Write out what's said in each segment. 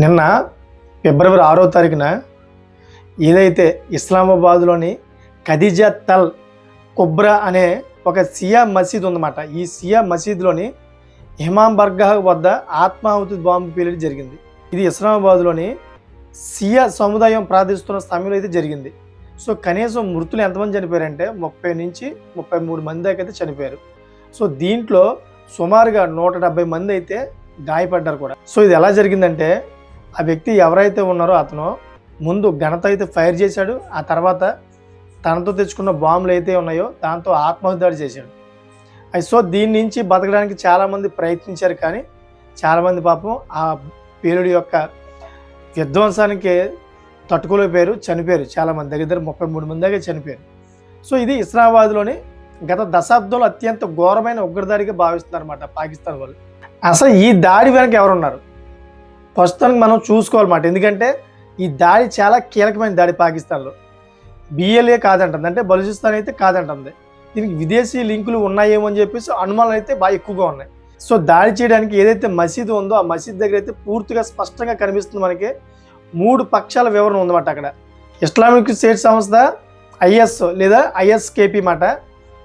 నిన్న ఫిబ్రవరి 6వ తారీఖున ఏదైతే ఇస్లామాబాద్లోని ఖదీజా తల్ కుబ్రా అనే ఒక షియా మసీద్ ఉందన్నమాట. ఈ షియా మసీద్లోని ఇమాం బర్గాహ్ వద్ద ఆత్మాహుతి బాంబు పేలుడు జరిగింది. ఇది ఇస్లామాబాద్లోని షియా సముదాయం ప్రార్థిస్తున్న సమయంలో అయితే జరిగింది. సో కనీసం మృతులు ఎంతమంది చనిపోయారంటే 30 నుంచి 33 మంది దాకా అయితే చనిపోయారు. సో దీంట్లో సుమారుగా 170 మంది అయితే గాయపడ్డారు కూడా. సో ఇది ఎలా జరిగిందంటే, ఆ వ్యక్తి ఎవరైతే ఉన్నారో అతను ముందు గణత అయితే ఫైర్ చేశాడు. ఆ తర్వాత తనతో తెచ్చుకున్న బాంబులు అయితే ఉన్నాయో దాంతో ఆత్మహత్య దాడి చేశాడు. సో దీని నుంచి బతకడానికి చాలామంది ప్రయత్నించారు, కానీ చాలామంది పాపం ఆ పేలుడు యొక్క విధ్వంసానికి తట్టుకోలేకపోయారు, చనిపోయారు. చాలామంది దగ్గర 33 మంది దాకా చనిపోయారు. సో ఇది ఇస్లామాబాద్లోని గత దశాబ్దంలో అత్యంత ఘోరమైన ఉగ్రదాడిగా భావిస్తున్నారు అన్నమాట పాకిస్తాన్ వాళ్ళు. అసలు ఈ దాడి వెనక ఎవరున్నారు ప్రస్తుతానికి మనం చూసుకోవాలన్నమాట. ఎందుకంటే ఈ దాడి చాలా కీలకమైన దాడి పాకిస్తాన్లో. బిఎల్ఏ కాదంటుంది, అంటే బలూచిస్తాన్ అయితే కాదంటుంది. దీనికి విదేశీ లింకులు ఉన్నాయేమో అని చెప్పేసి అనుమానాలు అయితే బాగా ఎక్కువగా ఉన్నాయి. సో దాడి చేయడానికి ఏదైతే మసీదు ఉందో ఆ మసీద్ దగ్గర అయితే పూర్తిగా స్పష్టంగా కనిపిస్తుంది మనకి 3 పక్షాల వివరణ ఉందన్నమాట. అక్కడ ఇస్లామిక్ స్టేట్ సంస్థ ఐఎస్ లేదా ఐఎస్కేపీ మాట,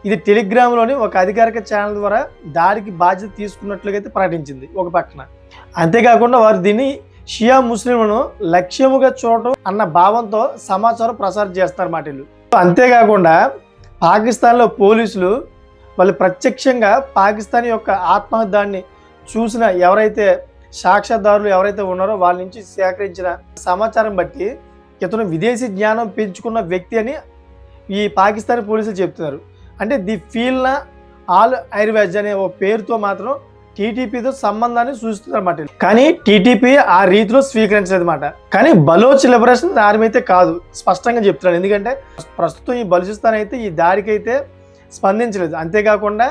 ఇది టెలిగ్రామ్లోని ఒక అధికారిక ఛానల్ ద్వారా దాడికి బాధ్యత తీసుకున్నట్లుగా అయితే ప్రకటించింది ఒక పక్కన. అంతేకాకుండా వారు దీన్ని షియా ముస్లింలను లక్ష్యముగా చూడటం అన్న భావంతో సమాచారం ప్రసారం చేస్తారన్నమాట వీళ్ళు. అంతేకాకుండా పాకిస్తాన్లో పోలీసులు వాళ్ళు ప్రత్యక్షంగా పాకిస్తాన్ యొక్క ఆత్మహత్యాన్ని చూసిన ఎవరైతే సాక్ష్యదారులు ఎవరైతే ఉన్నారో వాళ్ళ నుంచి సేకరించిన సమాచారం బట్టి ఇతను విదేశీ జ్ఞానం పెంచుకున్న వ్యక్తి అని ఈ పాకిస్తానీ పోలీసులు చెప్తున్నారు. అంటే ది ఫీల్నా ఆల్ ఐర్వేజ్ అనే ఓ పేరుతో మాత్రం టీటీపీతో సంబంధాన్ని సూచిస్తున్నమాట. కానీ టీటీపీ ఆ రీతిలో స్వీకరించలేదు మాట. కానీ బలోచ్ లిబరేషన్ ఆర్మీ అయితే కాదు, స్పష్టంగా చెప్తున్నాను. ఎందుకంటే ప్రస్తుతం ఈ బలూచిస్తాన్ అయితే ఈ దాడికి అయితే స్పందించలేదు. అంతేకాకుండా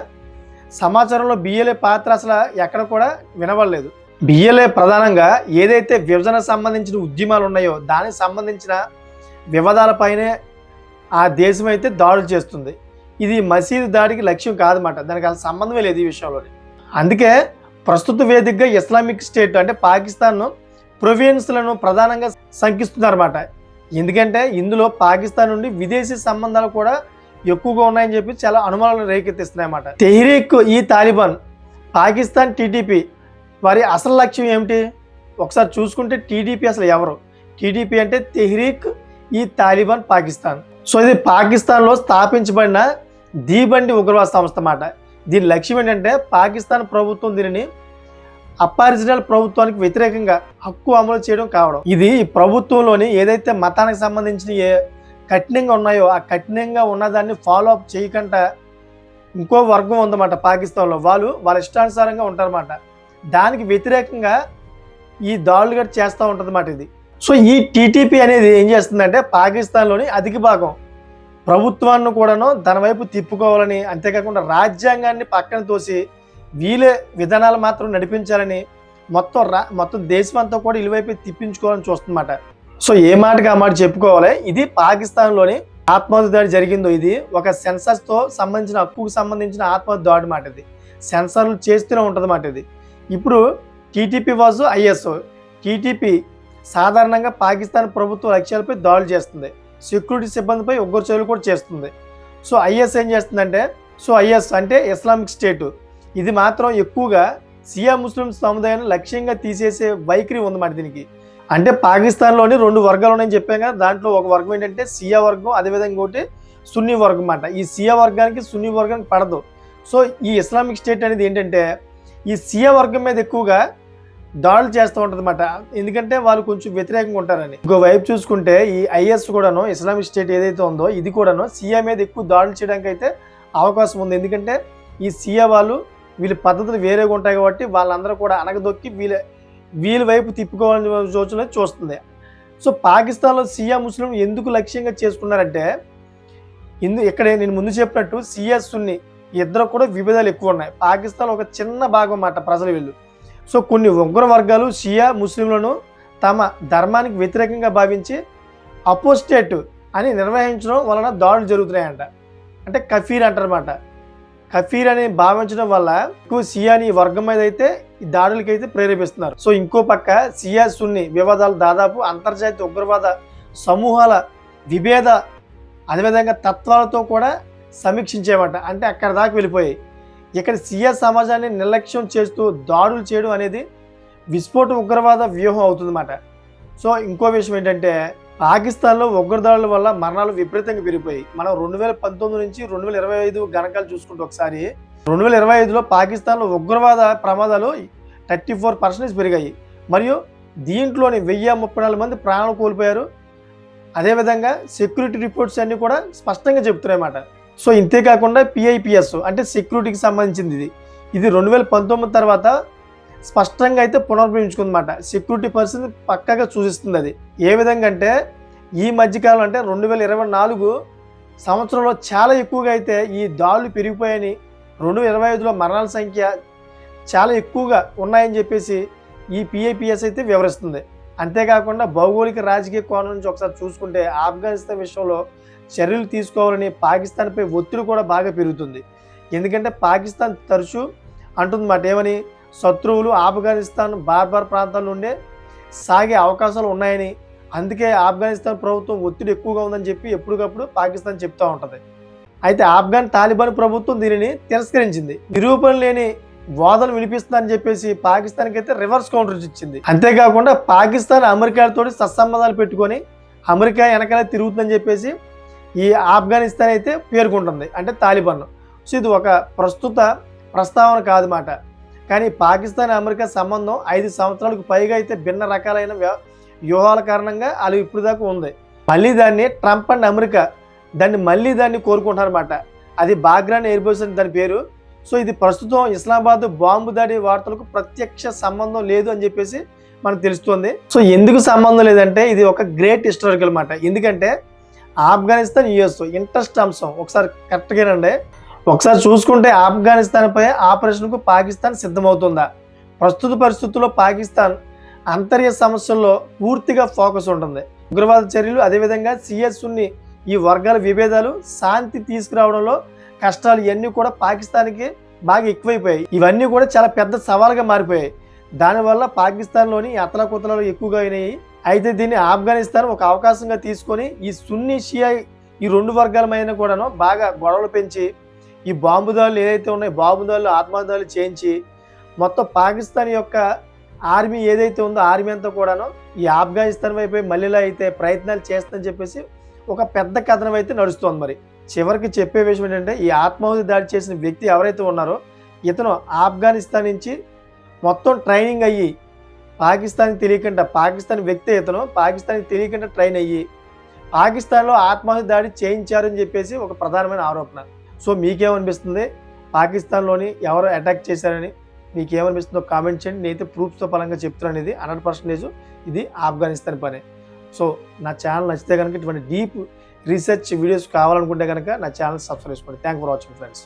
సమాచారంలో బిఎల్ఏ పాత్ర అసలు ఎక్కడ కూడా వినబడలేదు. బిఎల్ఏ ప్రధానంగా ఏదైతే విభజన సంబంధించిన ఉద్యమాలు ఉన్నాయో దానికి సంబంధించిన వివాదాలపైనే ఆ దేశం అయితే దాడులు చేస్తుంది. ఇది మసీదు దాడికి లక్ష్యం కాదన్నమాట, దానికి అసలు సంబంధమే లేదు ఈ విషయంలో. అందుకే ప్రస్తుత వేదికగా ఇస్లామిక్ స్టేట్ అంటే పాకిస్తాన్ ప్రొవియన్స్లను ప్రధానంగా శంకిస్తున్నారన్నమాట. ఎందుకంటే ఇందులో పాకిస్తాన్ నుండి విదేశీ సంబంధాలు కూడా ఎక్కువగా ఉన్నాయని చెప్పి చాలా అనుమానాలను రేకెత్తిస్తున్నాయన్నమాట. తెహ్రీక్ ఈ తాలిబాన్ పాకిస్తాన్ టీటీపీ వారి అసలు లక్ష్యం ఏమిటి ఒకసారి చూసుకుంటే, టీడీపీ అసలు ఎవరు? టీడీపీ అంటే తెహ్రీక్ ఈ తాలిబాన్ పాకిస్తాన్. సో ఇది పాకిస్తాన్లో స్థాపించబడిన దీబండి ఉగ్రవాద సంస్థ అన్నమాట. దీని లక్ష్యం ఏంటంటే పాకిస్తాన్ ప్రభుత్వం దీనిని అపారిజినల్ ప్రభుత్వానికి వ్యతిరేకంగా హక్కు అమలు చేయడం కావడం. ఇది ప్రభుత్వంలోని ఏదైతే మతానికి సంబంధించిన కఠినంగా ఉన్నాయో ఆ కఠినంగా ఉన్నదాన్ని ఫాలో అప్ చేయకుండా ఇంకో వర్గం ఉందన్నమాట పాకిస్తాన్లో. వాళ్ళ ఇష్టానుసారంగా ఉంటారన్నమాట. దానికి వ్యతిరేకంగా ఈ దాడులు గట్టి చేస్తూ ఉంటుందన్నమాట ఇది. సో ఈ టీటీపీ అనేది ఏం చేస్తుందంటే పాకిస్తాన్లోని అధిక భాగం ప్రభుత్వాన్ని కూడాను తన వైపు తిప్పుకోవాలని, అంతేకాకుండా రాజ్యాంగాన్ని పక్కన తోసి వీలే విధానాలు మాత్రం నడిపించాలని మొత్తం దేశం అంతా కూడా ఇటువైపు తిప్పించుకోవాలని చూస్తుందన్నమాట. సో ఏ మాటకి ఆ మాట చెప్పుకోవాలి, ఇది పాకిస్తాన్లోని ఆత్మహత్య దాడి జరిగిందో ఇది ఒక సెన్సర్స్తో సంబంధించిన హక్కుకు సంబంధించిన ఆత్మహత్య దాడి మాట. ఇది సెన్సర్లు చేస్తూనే ఉంటుంది మాట. ఇది ఇప్పుడు టీటీపీ వాజు ఐఎస్. టీటీపీ సాధారణంగా పాకిస్తాన్ ప్రభుత్వ లక్ష్యాలపై దాడులు చేస్తుంది, సెక్యూరిటీ సిబ్బందిపై ఉగ్ర చర్యలు కూడా చేస్తుంది. సో ఐఎస్ ఏం చేస్తుందంటే, ఐఎస్ అంటే ఇస్లామిక్ స్టేట్, ఇది మాత్రం ఎక్కువగా షియా ముస్లిం సముదాయాన్ని లక్ష్యంగా తీసేసే వైఖరి ఉందన్నమాట దీనికి. అంటే పాకిస్తాన్లోని 2 వర్గాలు ఉన్నాయని చెప్పాం కదా, దాంట్లో ఒక వర్గం ఏంటంటే షియా వర్గం, అదేవిధంగా ఇంకోటి సున్నీ వర్గం అన్నమాట. ఈ షియా వర్గానికి సున్నీ వర్గానికి పడదు. సో ఈ ఇస్లామిక్ స్టేట్ అనేది ఏంటంటే ఈ షియా వర్గం మీద ఎక్కువగా దాడులు చేస్తూ ఉంటుంది అన్నమాట. ఎందుకంటే వాళ్ళు కొంచెం వ్యతిరేకంగా ఉంటారని. ఇంకోవైపు చూసుకుంటే ఈ ఐఎస్ కూడాను ఇస్లామిక్ స్టేట్ ఏదైతే ఉందో ఇది కూడాను షియా మీద ఎక్కువ దాడులు చేయడానికి అయితే అవకాశం ఉంది. ఎందుకంటే ఈ షియా వీళ్ళ పద్ధతులు వేరేగా ఉంటాయి కాబట్టి వాళ్ళందరూ కూడా అనగదొక్కి వీళ్ళ వైపు తిప్పుకోవాలని యోచన చూస్తుంది. సో పాకిస్తాన్లో షియా ముస్లిం ఎందుకు లక్ష్యంగా చేసుకున్నారంటే, ఇక్కడ నేను ముందు చెప్పినట్టు షియా సున్నీ ఇద్దరు కూడా విభేదాలు ఎక్కువ ఉన్నాయి. పాకిస్తాన్ ఒక చిన్న భాగం అన్నమాట ప్రజలు వీళ్ళు. సో కొన్ని ఉగ్ర వర్గాలు షియా ముస్లింలను తమ ధర్మానికి వ్యతిరేకంగా భావించి అపోస్టేట్ అని నిర్వహించడం వలన దాడులు జరుగుతున్నాయంట. అంటే కఫీర్ అంటారన్నమాట. కఫీర్ అని భావించడం వల్ల ఎక్కువ షియాని ఈ వర్గం మీద అయితే ఈ దాడులకి అయితే ప్రేరేపిస్తున్నారు. సో ఇంకో పక్క షియా సున్ని వివాదాలు దాదాపు అంతర్జాతీయ ఉగ్రవాద సమూహాల విభేద అదేవిధంగా తత్వాలతో కూడా సమీక్షించేమాట. అంటే అక్కడ దాకా వెళ్ళిపోయాయి. ఇక్కడ షియా సమాజాన్ని నిర్లక్ష్యం చేస్తూ దాడులు చేయడం అనేది విస్ఫోట ఉగ్రవాద వ్యూహం అవుతుందన్నమాట. సో ఇంకో విషయం ఏంటంటే పాకిస్తాన్లో ఉగ్రదాడుల వల్ల మరణాలు విపరీతంగా పెరిగిపోయాయి. మనం 2019 నుంచి 2025 గణకాలు చూసుకుంటే ఒకసారి 2025లో పాకిస్తాన్లో ఉగ్రవాద ప్రమాదాలు 34% పెరిగాయి. మరియు దీంట్లోని 1034 మంది ప్రాణాలు కోల్పోయారు. అదేవిధంగా సెక్యూరిటీ రిపోర్ట్స్ అన్నీ కూడా స్పష్టంగా చెప్తున్నాయన్నమాట. సో ఇంతేకాకుండా పిఐపిఎస్ అంటే సెక్యూరిటీకి సంబంధించింది ఇది 2019 తర్వాత స్పష్టంగా అయితే పునర్ప్రమించుకుందన్నమాట. సెక్యూరిటీ పరిస్థితి పక్కాగా సూచిస్తుంది. అది ఏ విధంగా అంటే ఈ మధ్యకాలం అంటే 2024 సంవత్సరంలో చాలా ఎక్కువగా అయితే ఈ దాడులు పెరిగిపోయాయని 2025లో మరణాల సంఖ్య చాలా ఎక్కువగా ఉన్నాయని చెప్పేసి ఈ పిఐపిఎస్ అయితే వివరిస్తుంది. అంతేకాకుండా భౌగోళిక రాజకీయ కోణం నుంచి ఒకసారి చూసుకుంటే ఆఫ్ఘనిస్తాన్ విషయంలో చర్యలు తీసుకోవాలని పాకిస్తాన్పై ఒత్తిడి కూడా బాగా పెరుగుతుంది. ఎందుకంటే పాకిస్తాన్ తరచూ అంటుందన్నమాట ఏమని, శత్రువులు ఆఫ్ఘనిస్తాన్ బార్బర్ ప్రాంతాల నుండే సాగే అవకాశాలు ఉన్నాయని, అందుకే ఆఫ్ఘనిస్తాన్ ప్రభుత్వం ఒత్తిడి ఎక్కువగా ఉందని చెప్పి ఎప్పటికప్పుడు పాకిస్తాన్ చెప్తూ ఉంటుంది. అయితే ఆఫ్ఘన్ తాలిబాన్ ప్రభుత్వం దీనిని తిరస్కరించింది. నిరూపణ లేని వాదనలు వినిపిస్తుందని చెప్పేసి పాకిస్తాన్కి అయితే రివర్స్ కౌంటర్ ఇచ్చింది. అంతేకాకుండా పాకిస్తాన్ అమెరికాతో సత్సంబంధాలు పెట్టుకొని అమెరికా వెనకాల తిరుగుతుందని చెప్పేసి ఈ ఆఫ్ఘనిస్తాన్ అయితే పేర్కొంటుంది, అంటే తాలిబాన్. సో ఇది ఒక ప్రస్తుత ప్రస్తావన కాదన్నమాట. కానీ పాకిస్తాన్ అమెరికా సంబంధం 5 సంవత్సరాలకు పైగా అయితే భిన్న రకాలైన వ్యూహాల కారణంగా అది ఇప్పుడు దాకా ఉంది. మళ్ళీ దాన్ని ట్రంప్ అండ్ అమెరికా దాన్ని కోరుకుంటారన్నమాట. అది బాగ్రాన్ ఎయిర్బేస్ అని దాని పేరు. సో ఇది ప్రస్తుతం ఇస్లామాబాద్ బాంబు దాడి వార్తలకు ప్రత్యక్ష సంబంధం లేదు అని చెప్పేసి మనకు తెలుస్తుంది. సో ఎందుకు సంబంధం లేదంటే ఇది ఒక గ్రేట్ హిస్టారికల్ అన్నమాట. ఎందుకంటే ఆఫ్ఘనిస్తాన్ యుఎస్ ఇంట్రెస్ట్ అంశం ఒకసారి కరెక్ట్గానండి. ఒకసారి చూసుకుంటే ఆఫ్ఘనిస్తాన్పై ఆపరేషన్కు పాకిస్తాన్ సిద్ధమవుతుందా? ప్రస్తుత పరిస్థితుల్లో పాకిస్తాన్ అంతర్య సమస్యల్లో పూర్తిగా ఫోకస్ ఉంటుంది. ఉగ్రవాద చర్యలు అదేవిధంగా సిఎస్ని ఈ వర్గాల విభేదాలు శాంతి తీసుకురావడంలో కష్టాలు ఇవన్నీ కూడా పాకిస్తాన్కి బాగా ఎక్కువైపోయాయి. ఇవన్నీ కూడా చాలా పెద్ద సవాల్గా మారిపోయాయి. దానివల్ల పాకిస్తాన్లోని అతలాకుతలాలు ఎక్కువగా అయినాయి. అయితే దీన్ని ఆఫ్ఘనిస్తాన్ ఒక అవకాశంగా తీసుకొని ఈ సున్నీ షియా ఈ 2 వర్గాల మీద కూడాను బాగా గొడవలు పెంచి ఈ బాంబు దాడులు ఏదైతే ఉన్నాయో బాంబు దాడులు ఆత్మదాడులు చేయించి మొత్తం పాకిస్తాన్ యొక్క ఆర్మీ ఏదైతే ఉందో ఆర్మీ అంతా కూడాను ఈ ఆఫ్ఘనిస్తాన్ వైపు మళ్ళీలా అయితే ప్రయత్నాలు చేస్తుందని చెప్పేసి ఒక పెద్ద కథనం అయితే నడుస్తుంది. మరి చివరికి చెప్పే విషయం ఏంటంటే ఈ ఆత్మాహుతి దాడి చేసిన వ్యక్తి ఎవరైతే ఉన్నారో ఇతను ఆఫ్ఘనిస్తాన్ నుంచి మొత్తం ట్రైనింగ్ అయ్యి పాకిస్తాన్కి తెలియకుండా పాకిస్తాన్ వ్యక్తి ఇతను పాకిస్తాన్కి తెలియకుండా ట్రైన్ అయ్యి పాకిస్తాన్లో ఆత్మాహుతి దాడి చేయించారని చెప్పేసి ఒక ప్రధానమైన ఆరోపణ. సో మీకేమనిపిస్తుంది? పాకిస్తాన్లోని ఎవరు అటాక్ చేశారని మీకేమనిపిస్తుందో కామెంట్ చేయండి. నేనైతే ప్రూఫ్స్తో పరంగా చెప్తున్నాను. ఇది 100% ఇది ఆఫ్ఘనిస్తాన్ పనే. సో నా ఛానల్ నచ్చితే కనుక ఇటువంటి డీప్ రీసెర్చ్ వీడియోస్ కావాలనుకుంటే కనుక నా ఛానల్ సబ్స్క్రైబ్ చేసుకోండి. Thank for watching friends.